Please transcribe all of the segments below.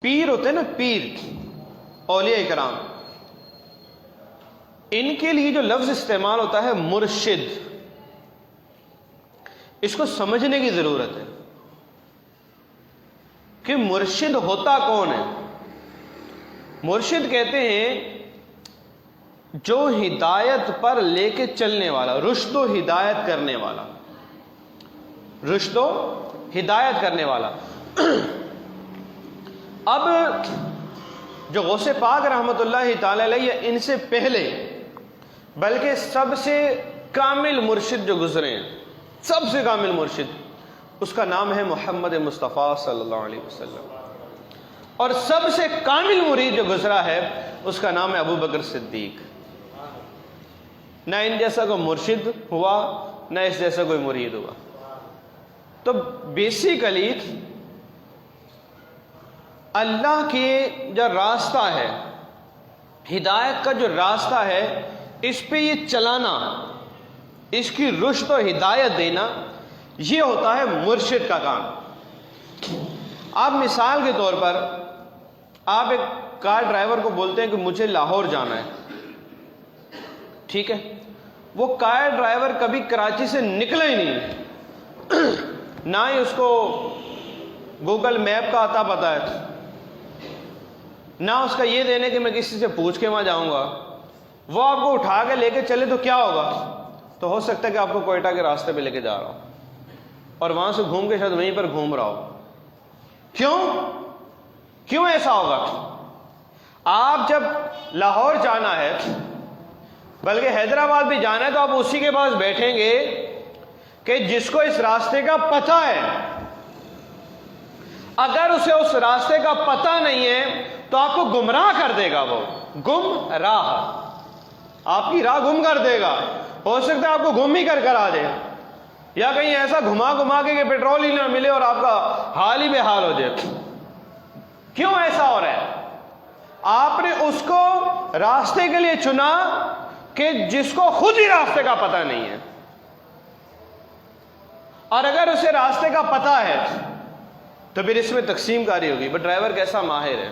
پیر ہوتے ہیں نا، پیر اولیاء کرام، ان کے لیے جو لفظ استعمال ہوتا ہے مرشد، اس کو سمجھنے کی ضرورت ہے کہ مرشد ہوتا کون ہے۔ مرشد کہتے ہیں جو ہدایت پر لے کے چلنے والا، رشد و ہدایت کرنے والا، رشد و ہدایت کرنے والا۔ اب جو غوث پاک رحمۃ اللہ تعالی علیہ ان سے پہلے بلکہ سب سے کامل مرشد جو گزرے ہیں، سب سے کامل مرشد، اس کا نام ہے محمد مصطفیٰ صلی اللہ علیہ وسلم، اور سب سے کامل مرید جو گزرا ہے اس کا نام ہے ابو بکر صدیق۔ نہ ان جیسا کوئی مرشد ہوا، نہ اس جیسا کوئی مرید ہوا۔ تو بیسیکلی اللہ کے جو راستہ ہے، ہدایت کا جو راستہ ہے، اس پہ یہ چلانا، اس کی رشد و ہدایت دینا، یہ ہوتا ہے مرشد کا کام۔ آپ مثال کے طور پر آپ ایک کار ڈرائیور کو بولتے ہیں کہ مجھے لاہور جانا ہے، ٹھیک ہے؟ وہ کار ڈرائیور کبھی کراچی سے نکلا ہی نہیں، نہ ہی اس کو گوگل میپ کا آتا پتا ہے، نہ اس کا یہ دینے کہ میں کسی سے پوچھ کے وہاں جاؤں گا۔ وہ آپ کو اٹھا کے لے کے چلے تو کیا ہوگا؟ تو ہو سکتا ہے کہ آپ کو کوئٹہ کے راستے پہ لے کے جا رہا ہوں اور وہاں سے گھوم کے شاید وہیں پر گھوم رہا ہو۔ کیوں ایسا ہوگا؟ آپ جب لاہور جانا ہے، بلکہ حیدرآباد بھی جانا ہے، تو آپ اسی کے پاس بیٹھیں گے کہ جس کو اس راستے کا پتہ ہے۔ اگر اسے اس راستے کا پتہ نہیں ہے تو آپ کو گمراہ کر دے گا، وہ گمراہ، آپ کی راہ گم کر دے گا۔ ہو سکتا ہے آپ کو گم ہی کر آ جائے، یا کہیں ایسا گھما کے کہ پیٹرول ہی نہ ملے اور آپ کا حال ہی بے حال ہو جائے۔ کیوں ایسا ہو رہا ہے؟ آپ نے اس کو راستے کے لیے چنا کہ جس کو خود ہی راستے کا پتہ نہیں ہے، اور اگر اسے راستے کا پتہ ہے تو پھر اس میں تقسیم کاری ہوگی۔ بٹ ڈرائیور کیسا ماہر ہے،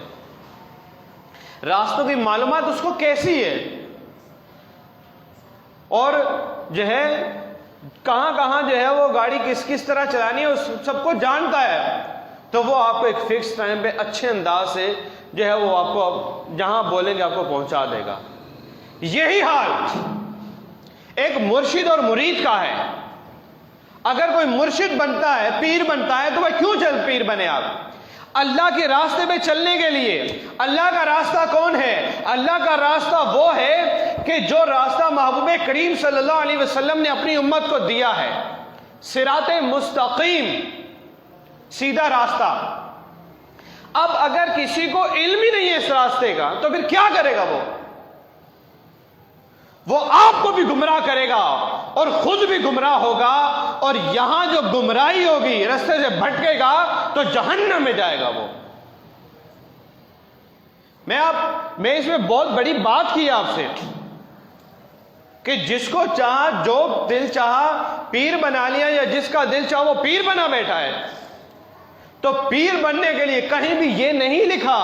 راستوں کی معلومات اس کو کیسی ہے، اور جو ہے کہاں جو ہے وہ گاڑی کس طرح چلانی ہے، اس سب کو جانتا ہے، تو وہ آپ کو ایک فکس ٹائم پہ اچھے انداز سے جو ہے وہ آپ کو جہاں بولیں گے آپ کو پہنچا دے گا۔ یہی حال ایک مرشد اور مرید کا ہے۔ اگر کوئی مرشد بنتا ہے، پیر بنتا ہے، تو وہ کیوں پیر بنے؟ آپ اللہ کے راستے پہ چلنے کے لیے۔ اللہ کا راستہ کون ہے؟ اللہ کا راستہ وہ ہے کہ جو راستہ محبوب کریم صلی اللہ علیہ وسلم نے اپنی امت کو دیا ہے، صراط مستقیم، سیدھا راستہ۔ اب اگر کسی کو علم ہی نہیں ہے اس راستے کا تو پھر کیا کرے گا؟ وہ آپ کو بھی گمراہ کرے گا اور خود بھی گمراہ ہوگا، اور یہاں جو گمراہی ہوگی، راستے سے بھٹکے گا تو جہنم میں جائے گا وہ۔ میں اس میں بہت بڑی بات کی آپ سے کہ جس کو چاہا، جو دل چاہا پیر بنا لیا، یا جس کا دل چاہا وہ پیر بنا بیٹھا ہے۔ تو پیر بننے کے لیے کہیں بھی یہ نہیں لکھا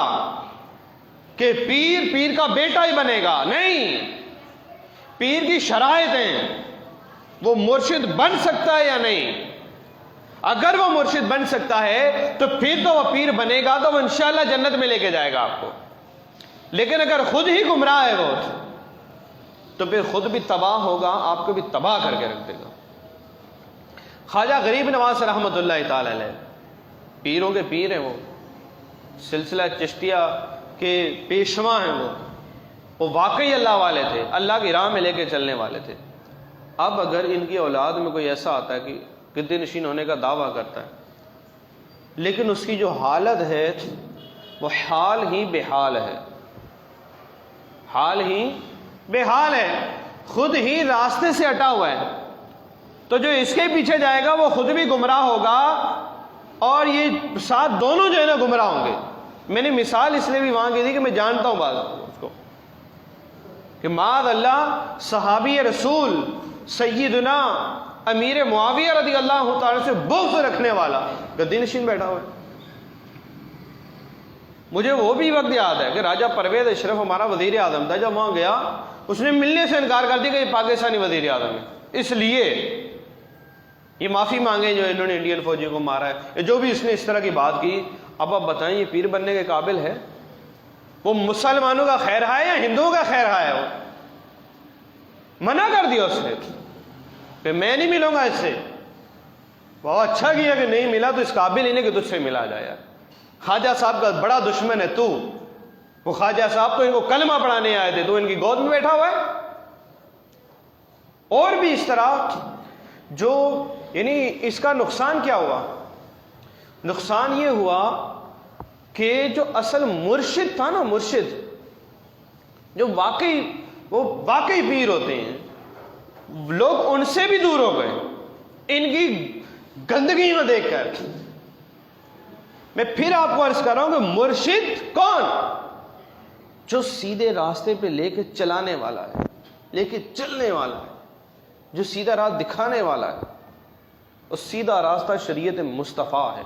کہ پیر کا بیٹا ہی بنے گا، نہیں۔ پیر کی شرائط ہیں، وہ مرشد بن سکتا ہے یا نہیں۔ اگر وہ مرشد بن سکتا ہے تو پھر تو وہ پیر بنے گا، تو وہ انشاءاللہ جنت میں لے کے جائے گا آپ کو۔ لیکن اگر خود ہی گمراہ ہے وہ، تو پھر خود بھی تباہ ہوگا، آپ کو بھی تباہ کر کے رکھ دے گا۔ خواجہ غریب نواز رحمۃ اللہ تعالی علیہ پیروں کے پیر ہیں، وہ سلسلہ چشتیہ کے پیشوا ہیں، وہ واقعی اللہ والے تھے، اللہ کی راہ میں لے کے چلنے والے تھے۔ اب اگر ان کی اولاد میں کوئی ایسا آتا ہے کہ گدی نشین ہونے کا دعویٰ کرتا ہے، لیکن اس کی جو حالت ہے وہ حال ہی بے حال ہے، حال ہی بے حال ہے، خود ہی راستے سے ہٹا ہوا ہے، تو جو اس کے پیچھے جائے گا وہ خود بھی گمراہ ہوگا، اور یہ ساتھ دونوں جو ہے نا گمراہ ہوں گے۔ میں نے مثال اس لیے بھی وہاں کی تھی کہ میں جانتا ہوں بات اس کو، کہ معاذ اللہ صحابی رسول سیدنا امیر معاویہ رضی اللہ تعالی سے بغض رکھنے والا گدی نشین بیٹھا ہوا ہے۔ مجھے وہ بھی وقت یاد ہے کہ راجہ پرویز اشرف ہمارا وزیر اعظم تھا، جب وہاں گیا اس نے ملنے سے انکار کر دیا کہ یہ پاکستانی وزیر اعظم ہے، اس لیے یہ معافی مانگے جو انہوں نے انڈین فوجیوں کو مارا ہے، جو بھی اس نے اس طرح کی بات کی۔ اب آپ بتائیں یہ پیر بننے کے قابل ہے؟ وہ مسلمانوں کا خیر ہے یا ہندوؤں کا خیر ہے؟ وہ منع کر دیا اس نے کہ میں نہیں ملوں گا اس سے۔ بہت اچھا کیا کہ نہیں ملا، تو اس قابل ہی نہیں کہ تجھ سے ملا جائے یار۔ خواجہ صاحب کا بڑا دشمن ہے تو، وہ خواجہ صاحب تو ان کو کلمہ پڑھانے آئے تھے، تو ان کی گود میں بیٹھا ہوا ہے۔ اور بھی اس طرح جو یعنی اس کا نقصان کیا ہوا؟ نقصان یہ ہوا کہ جو اصل مرشد تھا نا، مرشد جو واقعی پیر ہوتے ہیں، لوگ ان سے بھی دور ہو گئے ان کی گندگی میں دیکھ کر۔ میں پھر آپ کو عرض کر رہا ہوں کہ مرشد کون؟ جو سیدھے راستے پہ لے کے چلانے والا ہے، لے کے چلنے والا ہے، جو سیدھا راہ دکھانے والا ہے۔ اور سیدھا راستہ شریعت مصطفیٰ ہے،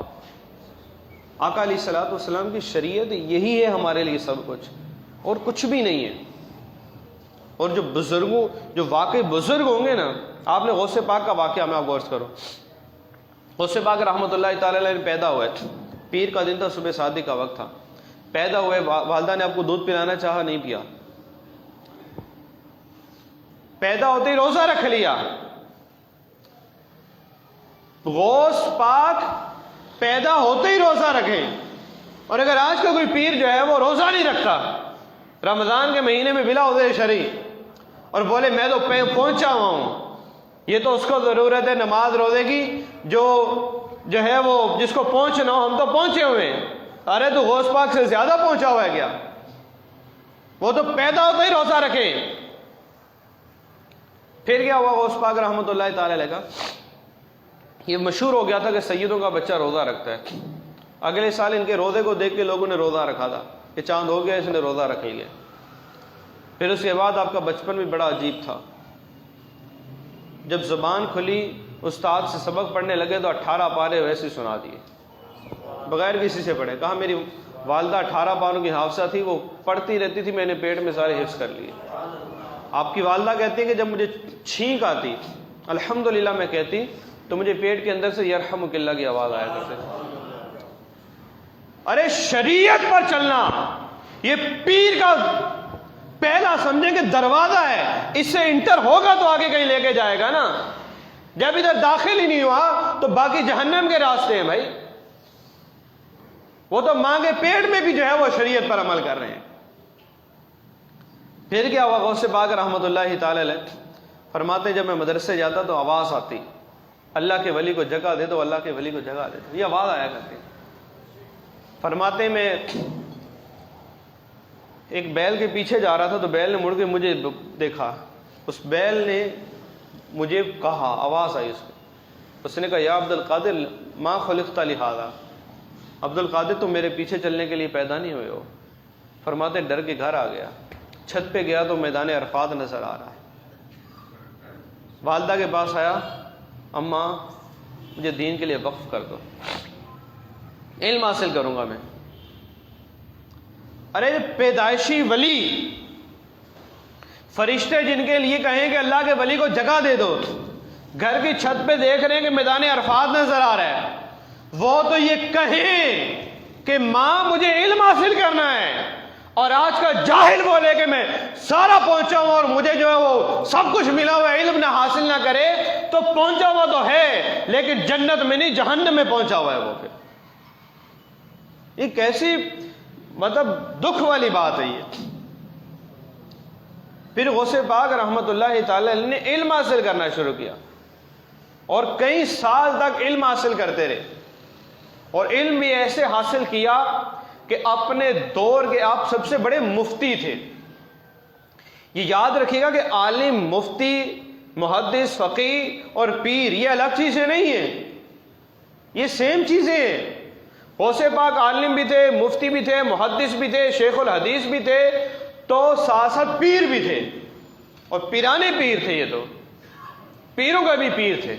آقا علیہ الصلوۃ والسلام کی شریعت یہی ہے ہمارے لیے سب کچھ، اور کچھ بھی نہیں ہے۔ اور جو واقعی بزرگ ہوں گے نا، آپ نے غوث پاک کا واقعہ میں آپ کو عرض کروں۔ غوث پاک رحمۃ اللہ تعالی علیہ پیدا ہوئے، پیر کا دن تھا، صبح شادی کا وقت تھا، پیدا ہوئے، والدہ نے آپ کو دودھ پلانا چاہا، نہیں پیا، پیدا ہوتے ہی روزہ رکھ لیا۔ غوث پاک پیدا ہوتے ہی روزہ رکھیں، اور اگر آج کا کوئی پیر جو ہے وہ روزہ نہیں رکھتا رمضان کے مہینے میں بلا عذر شرعی، اور بولے میں تو پہنچا ہوا ہوں، یہ تو اس کو ضرورت ہے نماز روزے کی، جو ہے وہ جس کو پہنچنا ہو، ہم تو پہنچے ہوئے ہیں۔ ارے تو غوث پاک سے زیادہ پہنچا ہوا ہے کیا؟ وہ تو پیدا ہوتے ہی روزہ رکھے۔ پھر کیا ہوا؟ غوث پاک رحمۃ اللہ تعالی علیہ کا یہ مشہور ہو گیا تھا کہ سیدوں کا بچہ روزہ رکھتا ہے۔ اگلے سال ان کے روزے کو دیکھ کے لوگوں نے روزہ رکھا تھا کہ چاند ہو گیا، اس نے روزہ رکھ لیا۔ پھر اس کے بعد آپ کا بچپن بھی بڑا عجیب تھا، جب زبان کھلی استاد سے سبق پڑھنے لگے تو 18 پارے ویسے سنا دیے بغیر کسی سے پڑھے۔ کہا میری والدہ 18 پاروں کی حافظہ تھی، وہ پڑھتی رہتی تھی، میں نے پیٹ میں سارے حفظ کر لیے۔ آپ کی والدہ کہتی ہے کہ جب مجھے چھینک آتی الحمدللہ میں کہتی تو مجھے پیٹ کے اندر سے یرحمک اللہ کی آواز آیا کرتے تھے۔ ارے شریعت پر چلنا یہ پیر کا پہلا سمجھیں کہ دروازہ ہے، اس سے انٹر ہوگا تو آگے کہیں لے کے جائے گا نا۔ جب ادھر داخل ہی نہیں ہوا تو باقی جہنم کے راستے ہیں بھائی۔ وہ تو ماں کے پیٹ میں بھی جو ہے وہ شریعت پر عمل کر رہے ہیں۔ پھر کیا ہوا؟ غوث پاک رحمۃ اللہ تعالی علیہ فرماتے جب میں مدرسے جاتا تو آواز آتی، اللہ کے ولی کو جگہ دے دو، اللہ کے ولی کو جگہ دے دو، یہ آواز آیا کرتی۔ فرماتے میں ایک بیل کے پیچھے جا رہا تھا تو بیل نے مڑ کے مجھے دیکھا، اس بیل نے مجھے کہا، آواز آئی اس نے کہا یا عبد القادر ما خلقت لہذا، عبد القادر تم میرے پیچھے چلنے کے لیے پیدا نہیں ہوئے ہو۔ فرماتے ڈر کے گھر آ گیا، چھت پہ گیا تو میدان عرفات نظر آ رہا ہے۔ والدہ کے پاس آیا، اماں مجھے دین کے لیے وقف کر دو، علم حاصل کروں گا میں۔ ارے پیدائشی ولی، فرشتے جن کے لیے کہیں کہ اللہ کے ولی کو جگہ دے دو، گھر کی چھت پہ دیکھ رہے ہیں کہ میدان عرفات نظر آ رہا ہے، وہ تو یہ کہیں کہ ماں مجھے علم حاصل کرنا ہے، اور آج کا جاہل بولے کہ میں سارا پہنچا ہوں اور مجھے جو ہے وہ سب کچھ ملا ہوا ہے، علم نہ حاصل نہ کرے تو پہنچا ہوا تو ہے لیکن جنت میں نہیں جہنم میں پہنچا ہوا ہے وہ۔ پھر یہ کیسی مطلب دکھ والی بات ہے یہ۔ پھر غوث پاک رحمۃ اللہ تعالی علیہ نے علم حاصل کرنا شروع کیا اور کئی سال تک علم حاصل کرتے رہے، اور علم بھی ایسے حاصل کیا کہ اپنے دور کے آپ سب سے بڑے مفتی تھے۔ یہ یاد رکھیے گا کہ عالم، مفتی، محدث، فقیہ اور پیر یہ الگ چیزیں نہیں ہیں، یہ سیم چیزیں ہیں۔ غوث پاک عالم بھی تھے، مفتی بھی تھے، محدث بھی تھے، شیخ الحدیث بھی تھے، تو ساتھ ساتھ پیر بھی تھے، اور پیرانے پیر تھے، یہ تو پیروں کا بھی پیر تھے۔